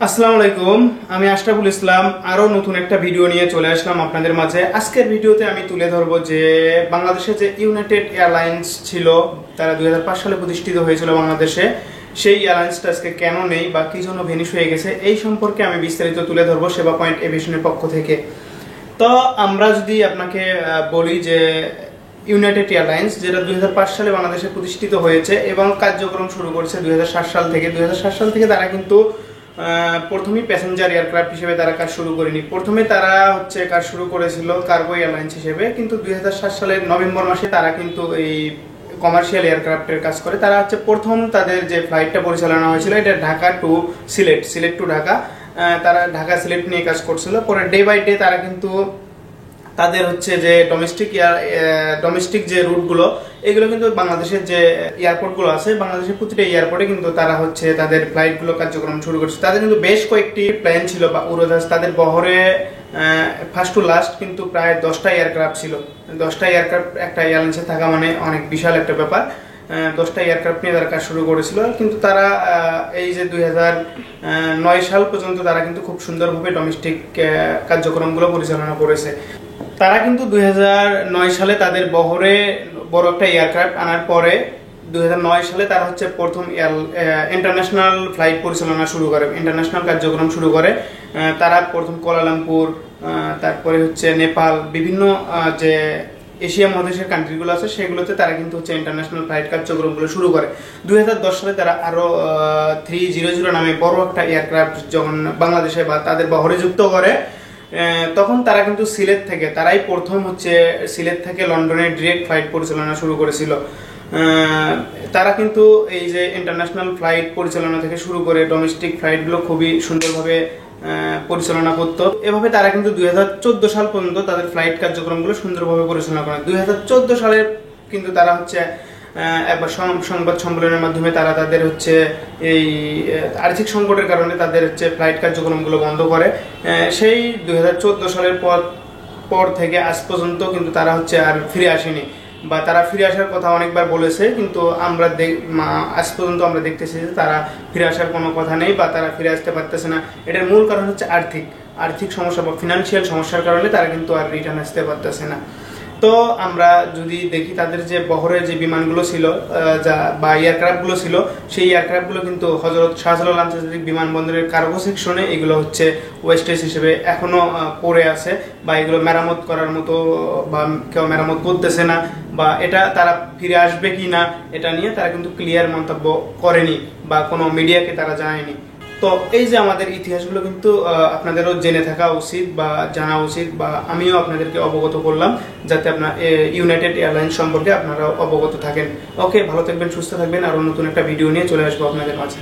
আসসালামু আলাইকুম, আমি আশরাফুল ইসলাম আরো নতুন একটা ভিডিও নিয়ে চলে আসলাম আপনাদের মাঝে। আজকের ভিডিওতে আমি তুলে ধরবো যে বাংলাদেশে যে ইউনাইটেড এয়ারলাইন্স ছিল, তারা 2005 সালে প্রতিষ্ঠিত হয়েছিল বাংলাদেশে। সেই এয়ারলাইন্সটা আজকে কেন নেই বা কি জন্য ভেনিশ হয়ে গেছে, এই সম্পর্কে আমি বিস্তারিত তুলে ধরবো সেবা পয়েন্ট এভিয়েশনের পক্ষ থেকে। তো আমরা যদি আপনাকে বলি যে ইউনাইটেড এয়ারলাইন্স যেটা 2005 সালে বাংলাদেশে প্রতিষ্ঠিত হয়েছে এবং কার্যক্রম শুরু করেছে 2007 সাল থেকে। 2007 সাল থেকে তারা কিন্তু প্রথমেই প্যাসেঞ্জার এয়ারক্রাফট হিসেবে তারা কাজ শুরু করেনি। প্রথমে তারা কাজ শুরু করেছিল কার্গো এয়ারলাইন্স হিসেবে, কিন্তু 2007 সালের নভেম্বর মাসে তারা কিন্তু এই কমার্শিয়াল এয়ারক্রাফটের কাজ করে। তারা প্রথম তাদের যে ফ্লাইটটা পরিচালনা হয়েছিল এটা ঢাকা টু সিলেট, সিলেট টু ঢাকা। তারা ঢাকা সিলেট নিয়ে কাজ করছিল। পরে ডে বাই ডে তারা কিন্তু তাদের যে ডোমেস্টিক যে রুটগুলো, এগুলো কিন্তু বাংলাদেশের যে এয়ারপোর্টগুলো আছে, বাংলাদেশের প্রতিটা এয়ারপোর্টে কিন্তু তারা তাদের ফ্লাইটগুলো কার্যক্রম শুরু করছে। তাদের কিন্তু বেশ কয়েকটি প্লেন ছিল বা উড়োজাহাজ। তাদের বহরে ফার্স্ট টু লাস্ট কিন্তু প্রায় 10টা এয়ারক্রাফট ছিল। 10টা এয়ারক্রাফট একটা এয়ারলাইন্সে থাকা মানে অনেক বিশাল একটা ব্যাপার। 10টা এয়ারক্রাফট নিয়ে তারা কাজ শুরু করেছিল। কিন্তু তারা এই যে 2009 সাল পর্যন্ত তারা কিন্তু খুব সুন্দরভাবে ডোমেস্টিক কার্যক্রমগুলো পরিচালনা করেছে। তারা কিন্তু 2009 সালে তাদের বহরে বড় একটা এয়ারক্রাফট আনার পরে 2009 সালে তারা প্রথম ইন্টারন্যাশনাল ফ্লাইট পরিচালনা শুরু করে, ইন্টারন্যাশনাল কার্যক্রম শুরু করে। তারা প্রথম কুয়ালালামপুর, তারপরে নেপাল, বিভিন্ন যে এশিয়া মহাদেশের কান্ট্রিগুলো আছে সেগুলোতে তারা কিন্তু ইন্টারন্যাশনাল ফ্লাইট কার্যক্রমগুলো শুরু করে। 2010 সালে তারা আরো 300 নামে বড় একটা এয়ারক্রাফট যখন বাংলাদেশে বা তাদের বহরে যুক্ত করে, তখন তারা কিন্তু সিলেট থেকে, তারাই প্রথম সিলেট থেকে লন্ডনের ডিরেক্ট ফ্লাইট পরিচালনা শুরু করেছিল। তারা কিন্তু এই যে ইন্টারন্যাশনাল ফ্লাইট পরিচালনা থেকে শুরু করে ডোমেস্টিক ফ্লাইটগুলো খুবই সুন্দরভাবে পরিচালনা করত। এভাবে তারা কিন্তু 2014 সাল পর্যন্ত তাদের ফ্লাইট কার্যক্রমগুলো সুন্দরভাবে পরিচালনা করে। 2014 সালে কিন্তু তারা একবার সংবাদ সম্মেলনের মাধ্যমে তারা তাদের এই আর্থিক সংকটের কারণে তাদের ফ্লাইট কার্যক্রমগুলো বন্ধ করে। সেই 2014 সালের পর থেকে আজ পর্যন্ত কিন্তু তারা আর ফিরে আসেনি, বা তারা ফিরে আসার কথা অনেকবার বলেছে, কিন্তু আমরা আজ পর্যন্ত আমরা দেখতেছি যে তারা ফিরে আসার কোনো কথা নেই বা তারা ফিরে আসতে পারতেছে না। এটার মূল কারণ আর্থিক সমস্যা বা ফিনান্সিয়াল সমস্যার কারণে তারা কিন্তু আর রিটার্ন আসতে পারতেছে না। তো আমরা যদি দেখি তাদের যে বহরে যে বিমানগুলো ছিল বা এয়ারক্রাফটগুলো ছিল, সেই এয়ারক্রাফটগুলো কিন্তু হযরত শাহজালাল আন্তর্জাতিক বিমানবন্দরের কার্গো সেকশনে এগুলো ওয়েস্টেজ হিসেবে এখনো পড়ে আছে, বা এগুলো মেরামত করার মতো বা কেউ মেরামত করতেছে না, বা এটা তারা ফিরে আসবে কি না এটা নিয়ে তারা কিন্তু ক্লিয়ার মন্তব্য করেনি বা কোনো মিডিয়াকে তারা জানায়নি। তো এই যে আমাদের ইতিহাসগুলো কিন্তু আপনাদেরও জেনে থাকা উচিত বা জানা উচিত, বা আমিও আপনাদেরকে অবগত করলাম যাতে আপনার ইউনাইটেড এয়ারলাইন্স সম্পর্কে আপনারা অবগত থাকেন। ওকে, ভালো থাকবেন, সুস্থ থাকবেন। আরো নতুন একটা ভিডিও নিয়ে চলে আসবো আপনাদের মাঝে।